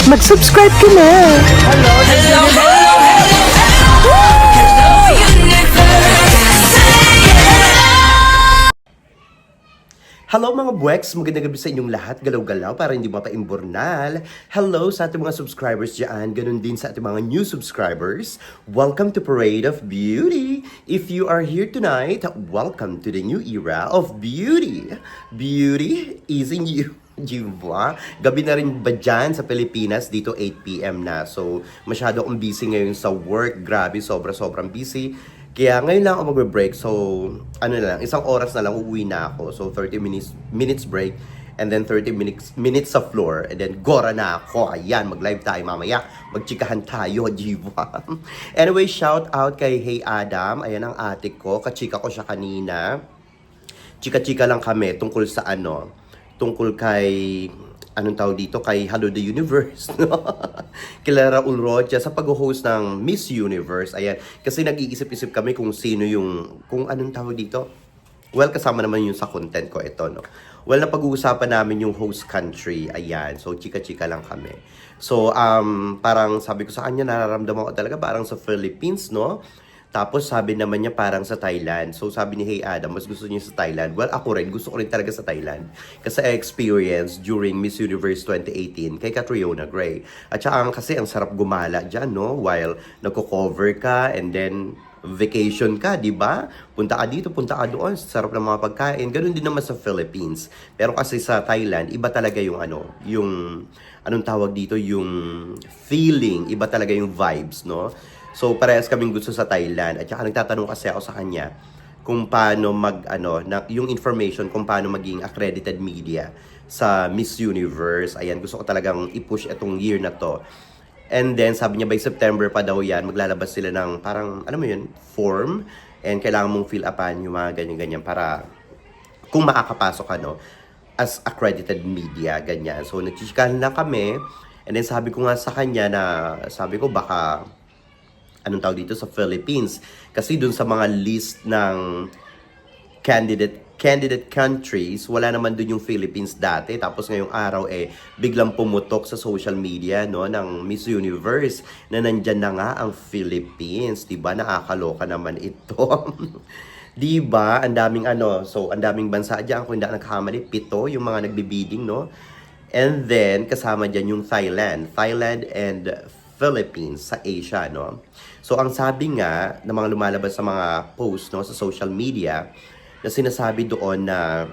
mag-subscribe ka na. Hello, hello, hello, hello, universe. Hello mga buweks! Magandang gabi sa inyong lahat. Galaw-galaw para hindi mapaimburnal. Hello sa ating mga subscribers dyan. Ganun din sa ating mga new subscribers. Welcome to Parade of Beauty! If you are here tonight, welcome to the new era of beauty. Beauty is in you. Diba? Gabi na rin ba dyan sa Pilipinas? Dito 8 p.m. na. So, masyado akong busy ngayon sa work. Grabe, sobrang busy. Kaya ngayon lang ako magbe-break. So, ano na lang, isang oras na lang uuwi na ako. So, 30 minutes break. And then 30 minutes sa floor. And then, gora na ako. Ayan, mag-live tayo mamaya. Magchikahan tayo, diba? Anyway, shout out kay Hey Adam. Ayan ang ate ko. Kachika ko siya kanina. Chika-chika lang kami tungkol sa tungkol kay anong tawag dito, kay Hello the Universe, no? Kila Raul Rocha sa pag-host ng Miss Universe. Ayan, kasi nag-iisip-isip kami kung sino yung, kung anong tawag dito. Well, kasama naman yung sa content ko ito, no? Well, napag-uusapan namin yung host country. Ayan, so chika-chika lang kami. So, parang sabi ko sa kanya, nararamdaman ko talaga parang sa Philippines, no? Tapos sabi naman niya parang sa Thailand. So sabi ni Hey Adam, mas gusto niya sa Thailand. Well, ako rin, gusto ko rin talaga sa Thailand. Kasi I experienced during Miss Universe 2018 kay Catriona Gray. At saka kasi ang sarap gumala dyan, no? While nagko-cover ka and then vacation ka, di ba? Punta ka dito, punta ka doon. Sarap ng mga pagkain. Ganun din naman sa Philippines. Pero kasi sa Thailand, iba talaga yung yung anong tawag dito, yung feeling, iba talaga yung vibes, no? So, parehas kaming gusto sa Thailand. At saka nagtatanong kasi ako sa kanya kung paano yung information kung paano maging accredited media sa Miss Universe. Ayan, gusto ko talagang i-push itong year na to. And then, sabi niya by September pa daw yan, maglalabas sila ng parang, mo yun, form. And kailangan mong fill upan yung mga ganyan-ganyan para kung makakapasok as accredited media, ganyan. So, nagchichikahan lang kami. And then, sabi ko nga sa kanya na, sabi ko baka anong tawag dito sa Philippines. Kasi dun sa mga list ng candidate countries, wala naman dun yung Philippines dati. Tapos ngayong araw biglang pumutok sa social media, no, ng Miss Universe na nandyan na nga ang Philippines. Diba? Nakakaloka naman ito. Diba? Ang daming so ang daming bansa dyan. Kung hindi nagkakamali, 7 yung mga nagbibidding, no? And then, kasama dyan yung Thailand and Philippines sa Asia, no? So, ang sabi nga ng mga lumalabas sa mga post, no, sa social media, na sinasabi doon na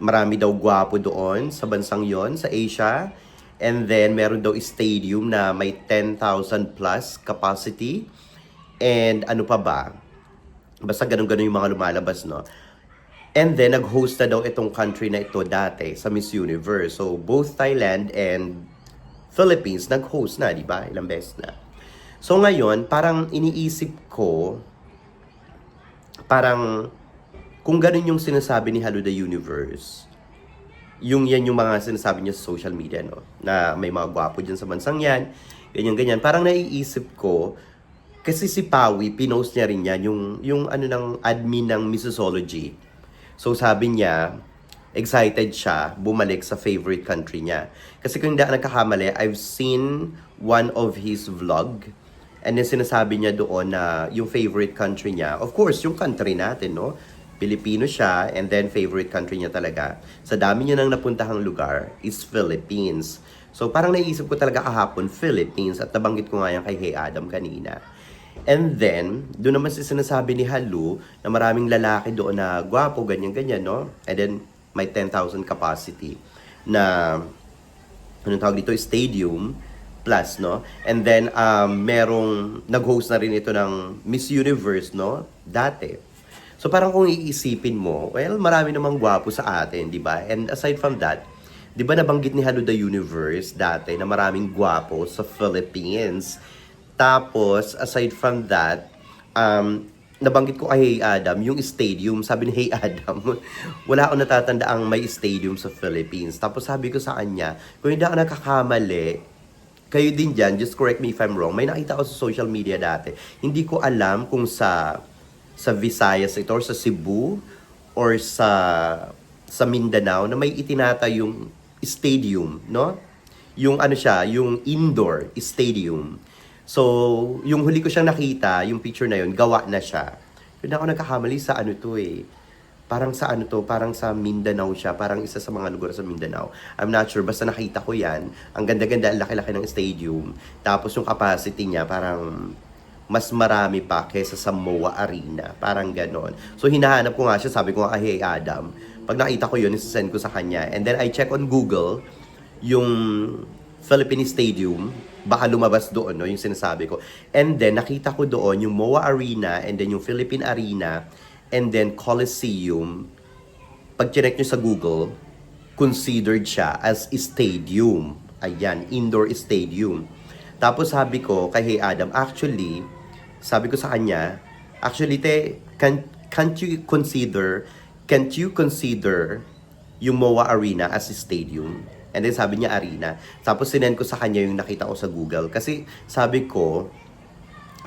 marami daw gwapo doon sa bansang yon sa Asia. And then, meron daw stadium na may 10,000 plus capacity. And ano pa ba? Basta ganun-ganun yung mga lumalabas, no? And then, nag-host na daw itong country na ito dati sa Miss Universe. So, both Thailand and Philippines nag-host na, di ba? Ilang beses na. So ngayon, parang iniisip ko, parang kung ganun yung sinasabi ni Hello the Universe, yan yung mga sinasabi niya sa social media, no? Na may mga gwapo dyan sa bansang yan, ganyan-ganyan. Parang naiisip ko, kasi si Pawi, pinost niya rin yan, yung ng admin ng Missology. So sabi niya, excited siya bumalik sa favorite country niya. Kasi kung hindi nagkakamali, I've seen one of his vlog and then sinasabi niya doon na yung favorite country niya, of course, yung country natin, no? Pilipino siya and then favorite country niya talaga. Sa dami niya nang napuntahang lugar is Philippines. So parang naisip ko talaga kahapon, Philippines, at nabanggit ko nga yan kay Hey Adam kanina. And then, doon naman sinasabi ni Halu na maraming lalaki doon na gwapo, ganyan-ganyan, no? And then, may 10,000 capacity na anong tawag dito, stadium plus, no? And then merong nag-host na rin ito ng Miss Universe, no? Dati. So parang kung iisipin mo, well, marami namang gwapo sa atin, di ba? And aside from that, di ba nabanggit ni Hello the Universe dati na maraming gwapo sa Philippines? Tapos, aside from that, nabanggit ko kay Hey Adam, yung stadium, sabi ni Hey Adam, wala akong natatanda ang may stadium sa Philippines. Tapos sabi ko sa kanya, kung hindi ako nakakamali, kayo din dyan, just correct me if I'm wrong, may nakita ko sa social media dati. Hindi ko alam kung sa Visayas ito, or sa Cebu, or sa Mindanao, na may itinatayong stadium, no? yung ano siya, yung indoor stadium. So, yung huli ko siyang nakita, yung picture na yun, gawa na siya. Yun ako nagkakamali sa ano to eh. Parang sa ano to, parang sa Mindanao siya, parang isa sa mga lugar sa Mindanao. I'm not sure, basta nakita ko yan. Ang ganda-ganda, ang laki-laki ng stadium. Tapos yung capacity niya, parang mas marami pa kaysa sa MOA Arena. Parang ganon. So hinahanap ko nga siya, sabi ko nga, hey Adam, pag nakita ko yun, isasend ko sa kanya. And then I check on Google, yung Philippine Stadium, baka lumabas doon, no, yung sinasabi ko. And then nakita ko doon yung MOA Arena, and then yung Philippine Arena, and then Coliseum. Pag chinek nyo sa Google, considered siya as stadium. Ayan, indoor stadium. Tapos sabi ko kay Hey Adam, actually, sabi ko sa kanya, actually te, can't you consider yung MOA Arena as a stadium? And then sabi niya arena. Tapos sinend ko sa kanya yung nakita ko sa Google. Kasi sabi ko,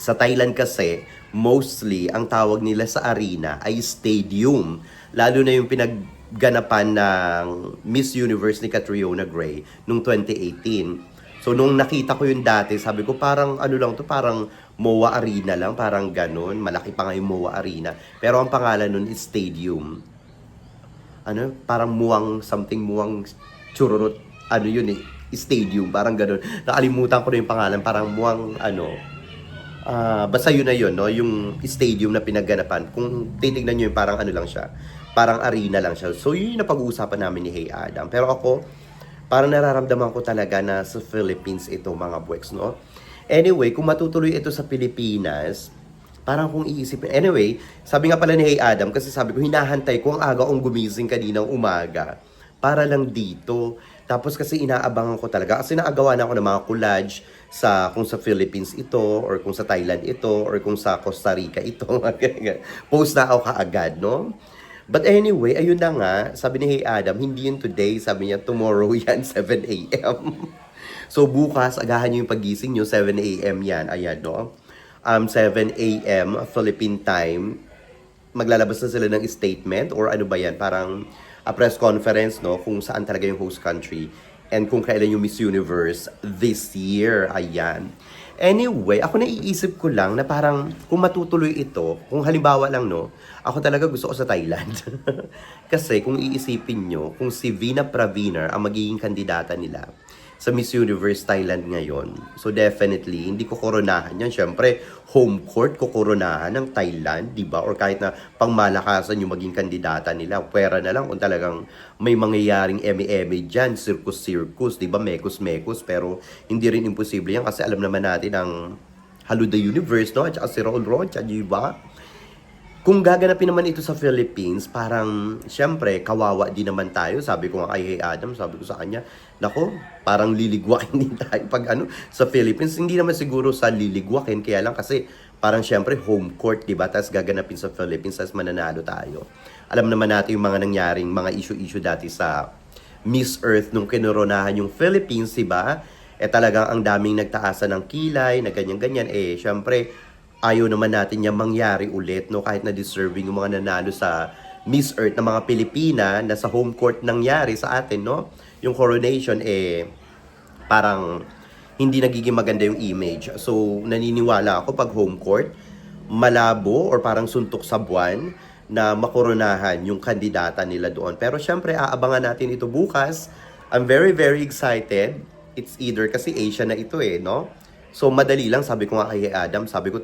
sa Thailand kasi, mostly, ang tawag nila sa arena ay stadium. Lalo na yung pinagganapan ng Miss Universe ni Catriona Gray noong 2018. So, nung nakita ko yung dati, sabi ko parang ano lang to, parang MOA Arena lang, parang ganun. Malaki pa nga yung MOA Arena. Pero ang pangalan nun is Stadium. Ano? Parang muwang chururut. Ano yun eh? Stadium, parang ganun. Nakalimutan ko na yung pangalan, parang muwang basta yun na yun, no? Yung stadium na pinagganapan. Kung titignan nyo yung parang ano lang siya, parang arena lang siya. So yun yung napag-uusapan namin ni Hey Adam. Pero ako, parang nararamdaman ko talaga na sa Philippines ito, mga buweks, no? Anyway, kung matutuloy ito sa Pilipinas, parang kung iisipin. Anyway, sabi nga pala ni Hey Adam, kasi sabi ko, hinahantay ko ang aga kong gumising kaninang umaga para lang dito. Tapos kasi inaabangan ko talaga, kasi naagawa na ako ng mga collage kung sa Philippines ito, or kung sa Thailand ito, or kung sa Costa Rica ito. Post na ako kaagad, no? But anyway, ayun na nga, sabi ni Hey Adam, hindi yun today, sabi niya, tomorrow yan, 7 a.m. So bukas, agahan niyo yung pagising niyo, 7 a.m. yan, ayan, no? 7 a.m. Philippine time, maglalabas na sila ng statement, or ano ba yan, parang a press conference, no, kung saan talaga yung host country and kung kailan yung Miss Universe this year. Ayan. Anyway, ako naiisip ko lang na parang kung matutuloy ito, kung halimbawa lang, no, ako talaga gusto ko sa Thailand. Kasi kung iisipin nyo, kung si Vina Pravener ang magiging kandidata nila sa Miss Universe Thailand ngayon, so definitely, hindi ko koronahan yan. Siyempre, home court ko koronahan ng Thailand, di ba? Or kahit na pangmalakasan yung maging kandidata nila, pwera na lang kung talagang may mangyayaring eme-eme dyan, circus-circus, di ba? Mekos-mekos, pero hindi rin imposible yan kasi alam naman natin ang Hello the Universe, no? At saka si Ron Rocha, di ba? Kung gaganapin naman ito sa Philippines, parang, syempre, kawawa din naman tayo. Sabi ko nga kay Hey Adam, sabi ko sa kanya, nako, parang liligwakin din tayo pag sa Philippines. Hindi naman siguro sa liligwakin, kaya lang kasi parang syempre home court, diba? Tapos gaganapin sa Philippines, tapos mananalo tayo. Alam naman natin yung mga nangyaring mga issue-issue dati sa Miss Earth nung kinoronahan yung Philippines, diba? Talagang ang daming nagtaasan ng kilay, na ganyan-ganyan. Syempre, ayaw naman natin yung mangyari ulit, no? Kahit na deserving yung mga nanalo sa Miss Earth na mga Pilipina na sa home court nangyari sa atin, no? Yung coronation, parang hindi nagiging maganda yung image. So, naniniwala ako pag home court, malabo or parang suntok sa buwan na makoronahan yung kandidata nila doon. Pero syempre, aabangan natin ito bukas. I'm very, very excited. It's either, kasi Asia na ito no? So, madali lang, sabi ko nga kay Adam, sabi ko,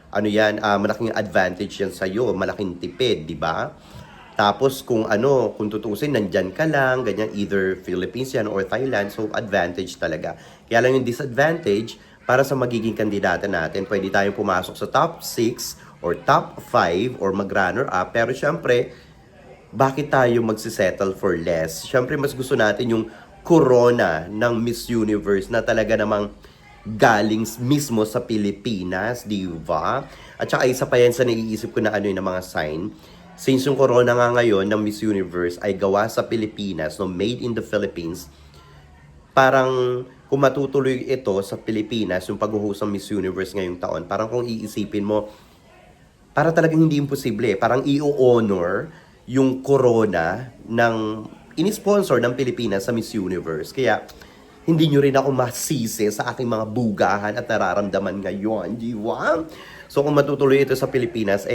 ano yan, malaking advantage yan sa'yo, malaking tipid, di ba? Tapos, kung tutusin, nandyan ka lang, ganyan, either Philippines yan or Thailand, so advantage talaga. Kaya lang yung disadvantage, para sa magiging kandidata natin, pwede tayong pumasok sa top 6 or top 5 or mag-runner up, pero syempre, bakit tayo magsisettle for less? Syempre, mas gusto natin yung corona ng Miss Universe na talaga namang galing mismo sa Pilipinas, di ba? At saka isa pa yan sa naiisip ko na yung mga sign. Since yung corona nga ngayon ng Miss Universe ay gawa sa Pilipinas, no, made in the Philippines, parang kung matutuloy ito sa Pilipinas, yung pag-host ng Miss Universe ngayong taon, parang kung iisipin mo, para talagang hindi imposible. Parang i-honor yung corona ng inisponsor ng Pilipinas sa Miss Universe. Kaya, hindi nyo rin ako masisi sa aking mga bugahan at nararamdaman ngayon, di ba? So kung matutuloy ito sa Pilipinas,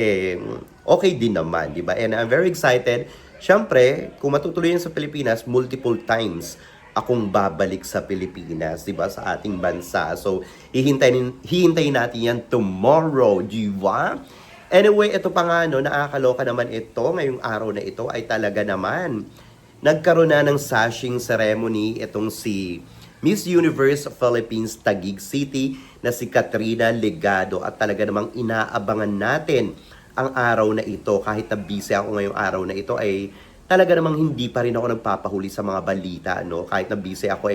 okay din naman, di ba? And I'm very excited. Siyempre, kung matutuloy yan sa Pilipinas, multiple times akong babalik sa Pilipinas, di ba? Sa ating bansa. So, hihintayin natin yan tomorrow, di ba? Anyway, ito pa nga, no, nakakaloka naman ito, ngayong araw na ito ay talaga naman. Nagkaroon na ng sashing ceremony itong si Miss Universe Philippines Taguig City na si Katrina Ligado at talaga namang inaabangan natin ang araw na ito. Kahit na busy ako ngayong araw na ito ay talaga namang hindi pa rin ako nagpapahuli sa mga balita, no? Kahit na busy ako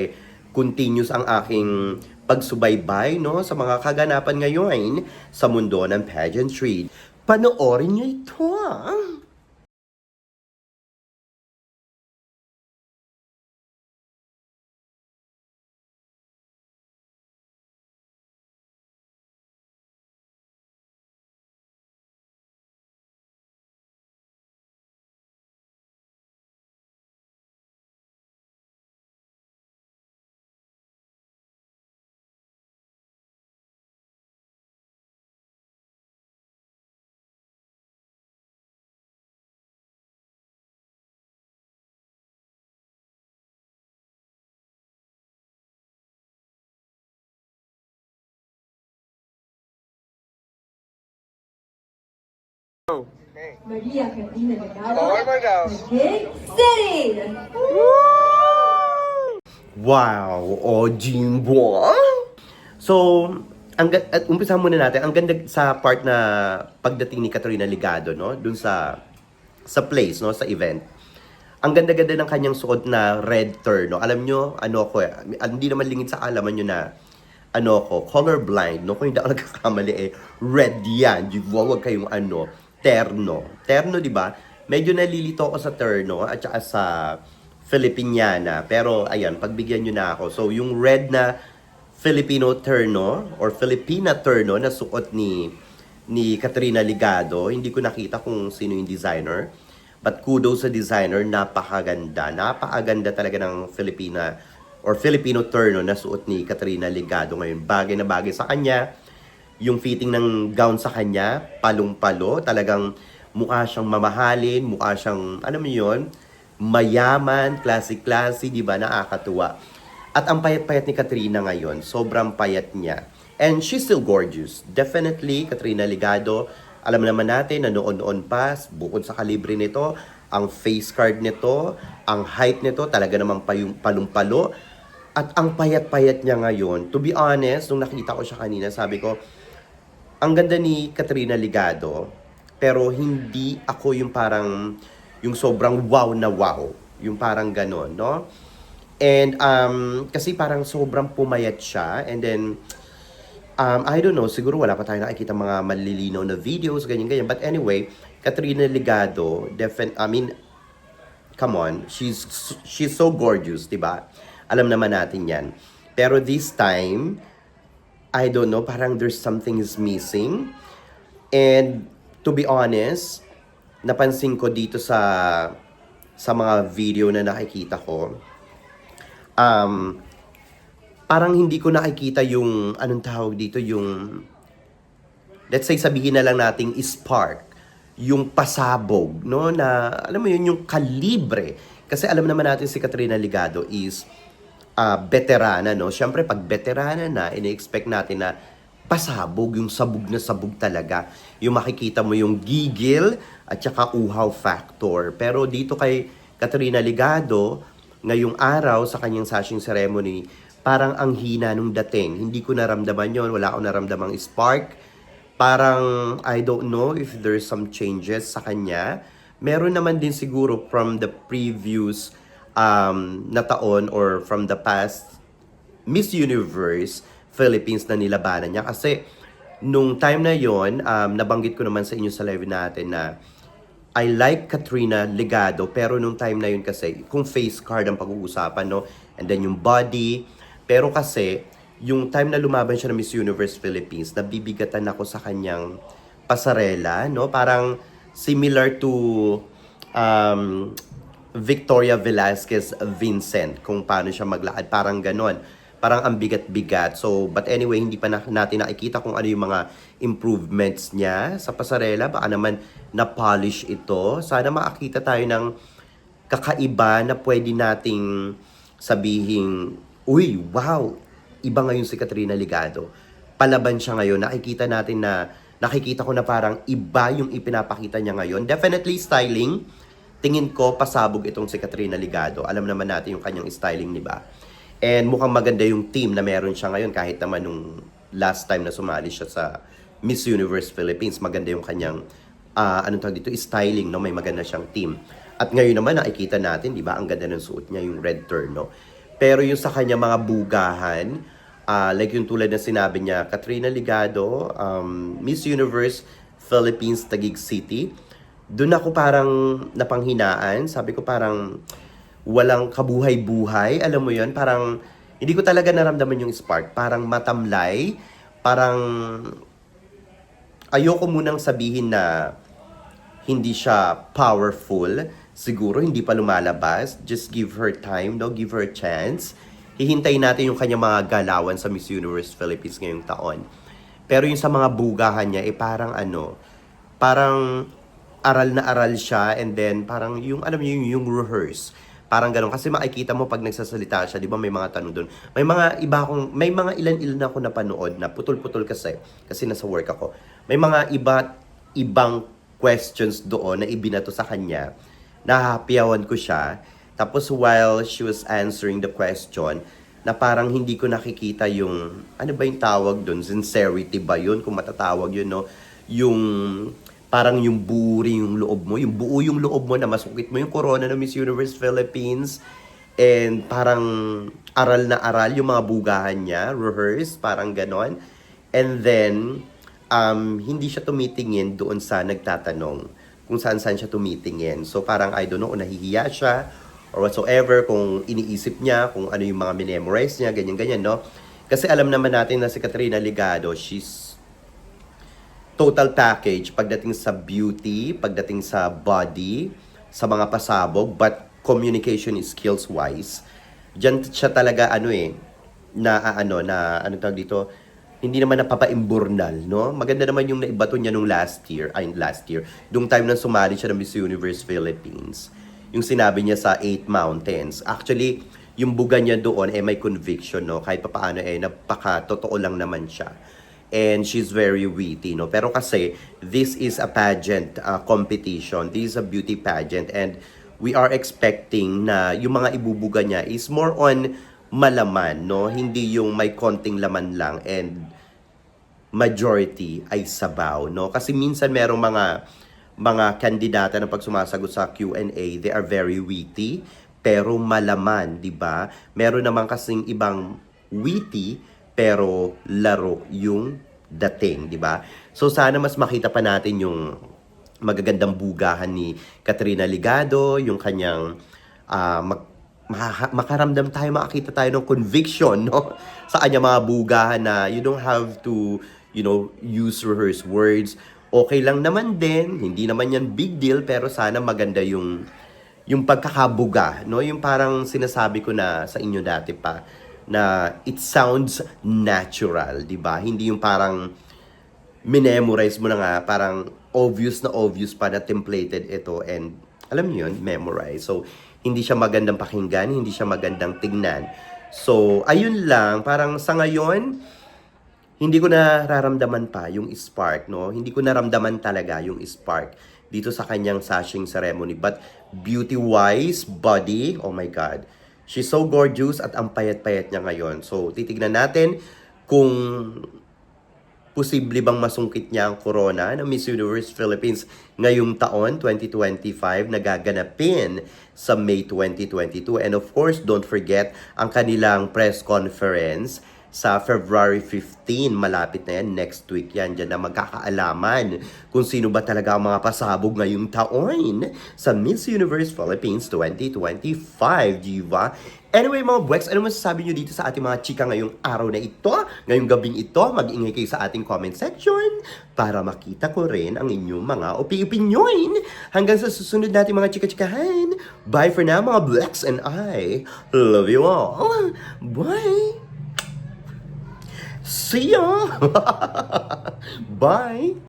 continuous ang aking pagsubaybay, no, sa mga kaganapan ngayon sa mundo ng pageantry. Panoorin niyo ito, ah! Maria Cristina Ligado. Forward we go. Taguig City! Wow! O, Jimbo! So, at umpisa muna natin. Ang ganda sa part na pagdating ni Katrina Ligado, no? Dun sa place, no? Sa event. Ang ganda-ganda ng kanyang suot na red turn, no? Alam nyo, hindi naman lingid sa alaman nyo na colorblind, no? Kung hindi ako nagkakamali, red yan. Huwag kayong terno. Terno, di ba? Medyo nalilito ako sa terno at saka sa Filipiniana. Pero, ayan, pagbigyan nyo na ako. So, yung red na Filipino terno or Filipina terno na suot ni Katrina Ligado, hindi ko nakita kung sino yung designer. But kudos sa designer, napakaganda. Napakaganda talaga ng Filipina or Filipino terno na suot ni Katrina Ligado ngayon. Bagay na bagay sa kanya. Yung fitting ng gown sa kanya, palong-palo, talagang mukha siyang mamahalin, mukha siyang, alam mo yun, mayaman, classy-classy, di ba, nakakatuwa. At ang payat-payat ni Katrina ngayon, sobrang payat niya. And she's still gorgeous. Definitely, Katrina Ligado, alam naman natin na noon-noon pa, bukod sa kalibre nito, ang face card nito, ang height nito, talaga namang palong-palo. At ang payat-payat niya ngayon, to be honest, nung nakita ko siya kanina, sabi ko, ang ganda ni Katrina Ligado, pero hindi ako yung parang, yung sobrang wow na wow. Yung parang ganon, no? And, kasi parang sobrang pumayat siya. And then, I don't know, siguro wala pa tayo nakikita mga malilinaw na videos, ganyan-ganyan. But anyway, Katrina Ligado, come on, she's so gorgeous, di ba? Alam naman natin yan. Pero this time, I don't know, parang there's something is missing. And to be honest, napansin ko dito sa mga video na nakikita ko, parang hindi ko nakikita yung, anong tawag dito, yung, let's say sabihin na lang nating spark, yung pasabog, no, na, alam mo yun, yung kalibre. Kasi alam naman natin si Katrina Ligado is veterana, no? Siyempre, pag veterana na, ini-expect natin na pasabog, yung sabog na sabog talaga. Yung makikita mo yung gigil at saka uhaw factor. Pero dito kay Katrina Ligado, ngayong araw sa kanyang sashing ceremony, parang ang hina nung dating. Hindi ko naramdaman yon, wala akong naramdamang spark. Parang, I don't know if there's some changes sa kanya. Meron naman din siguro from the previous na taon or from the past Miss Universe Philippines na nilabanan niya. Kasi nung time na yon, nabanggit ko naman sa inyo sa live natin na I like Katrina Ligado, pero nung time na yun kasi, kung face card ang pag-uusapan, no? And then yung body. Pero kasi, yung time na lumaban siya ng Miss Universe Philippines, nabibigatan ako sa kanyang pasarela, no? Parang similar to Victoria Velasquez Vincent, kung paano siya maglakad. Parang ganon. Parang ang bigat-bigat. So, but anyway, hindi pa natin nakikita kung ano yung mga improvements niya sa pasarela. Baka naman na-polish ito. Sana makakita tayo ng kakaiba na pwede nating sabihin, uy, wow, iba ngayon si Katrina Ligado. Palaban siya ngayon. Nakikita ko na parang iba yung ipinapakita niya ngayon. Definitely styling. Tingin ko pasabog itong si Katrina Ligado. Alam naman natin yung kanyang styling, di ba? And mukhang maganda yung team na meron siya ngayon kahit naman nung last time na sumali siya sa Miss Universe Philippines. Maganda yung kanyang, styling, no? May maganda siyang team. At ngayon naman nakikita natin, di ba? Ang ganda ng suot niya, yung red terno. Pero yung sa kanya mga bugahan, like yung tulad na sinabi niya, Katrina Ligado, Miss Universe Philippines Taguig City, doon ako parang napanghinaan. Sabi ko parang walang kabuhay-buhay. Alam mo yun, parang hindi ko talaga naramdaman yung spark. Parang matamlay. Parang ayoko munang sabihin na hindi siya powerful. Siguro hindi pa lumalabas. Just give her time, no? Give her a chance. Hihintayin natin yung kanyang mga galawan sa Miss Universe Philippines ngayong taon. Pero yung sa mga bugahan niya, parang aral na aral siya, and then parang yung, alam niyo, yung rehearse. Parang gano'n. Kasi makikita mo pag nagsasalita siya, di ba may mga tanong doon. May mga ilan-ilan ako napanood na putol-putol kasi nasa work ako. May mga ibang questions doon na ibinato sa kanya. Nahahapiyawan ko siya. Tapos while she was answering the question, na parang hindi ko nakikita yung, ano ba yung tawag doon? Sincerity ba yun? Kung matatawag yun, no? Yung parang yung buri yung loob mo, yung buo yung loob mo na masukit mo yung corona ng Miss Universe Philippines, and parang aral na aral yung mga bugahan niya, rehearse, parang ganon. And then, hindi siya tumitingin doon sa nagtatanong kung saan-saan siya tumitingin. So parang, I don't know, nahihiya siya or whatsoever, kung iniisip niya, kung ano yung mga minemorize niya, ganyan-ganyan, no? Kasi alam naman natin na si Katrina Ligado, she's total package pagdating sa beauty, pagdating sa body, sa mga pasabog, but communication skills wise, diyan siya talaga hindi naman napapaimburnal, no? Maganda naman yung naibato niya nung last year, dung time nang sumali siya ng Miss Universe Philippines. Yung sinabi niya sa 8 Mountains. Actually, yung buga niya doon may conviction, no? Kahit papaano napaka-totoo lang naman siya. And she's very witty, no? Pero kasi, this is a pageant competition. This is a beauty pageant. And we are expecting na yung mga ibubuga niya is more on malaman, no? Hindi yung may konting laman lang and majority ay sabaw, no? Kasi minsan merong mga kandidata na pag sumasagot sa Q&A, they are very witty, pero malaman, di ba? Meron naman kasing ibang witty, pero laro yung dating, di ba? So sana mas makita pa natin yung magagandang bugahan ni Katrina Ligado, yung kanyang makaramdam tayo, makakita tayo ng conviction, no? Sa kanya mga bugahan na you don't have to, use rehearsed words. Okay lang naman din, hindi naman yan big deal, pero sana maganda yung pagkakabuga, no? Yung parang sinasabi ko na sa inyo dati pa, na it sounds natural, di ba? Hindi yung parang minemorize mo na nga, parang obvious pa na templated ito, and alam niyo yun, memorize. So, hindi siya magandang pakinggan, hindi siya magandang tignan. So, ayun lang, parang sa ngayon, hindi ko nararamdaman pa yung spark, no? Hindi ko naramdaman talaga yung spark dito sa kanyang sashing ceremony. But beauty-wise, body, oh my God, she's so gorgeous at ang payat-payat niya ngayon. So, titignan natin kung posible bang masungkit niya ang corona ng Miss Universe Philippines ngayong taon, 2025, na gaganapin sa May 2022. And of course, don't forget ang kanilang press conference sa February 15. Malapit na yan, next week yan. Diyan na magkakaalaman kung sino ba talaga ang mga pasabog ngayong taon sa Miss Universe Philippines 2025, diba? Anyway mga Bwex, ano masasabi nyo dito sa ating mga chika ngayong araw na ito? Ngayong gabing ito, mag-ingay kayo sa ating comment section para makita ko rin ang inyong mga opinion. Hanggang sa susunod natin mga chika-chikahan. Bye for now mga Bwex, and I love you all. Bye! See ya! Bye!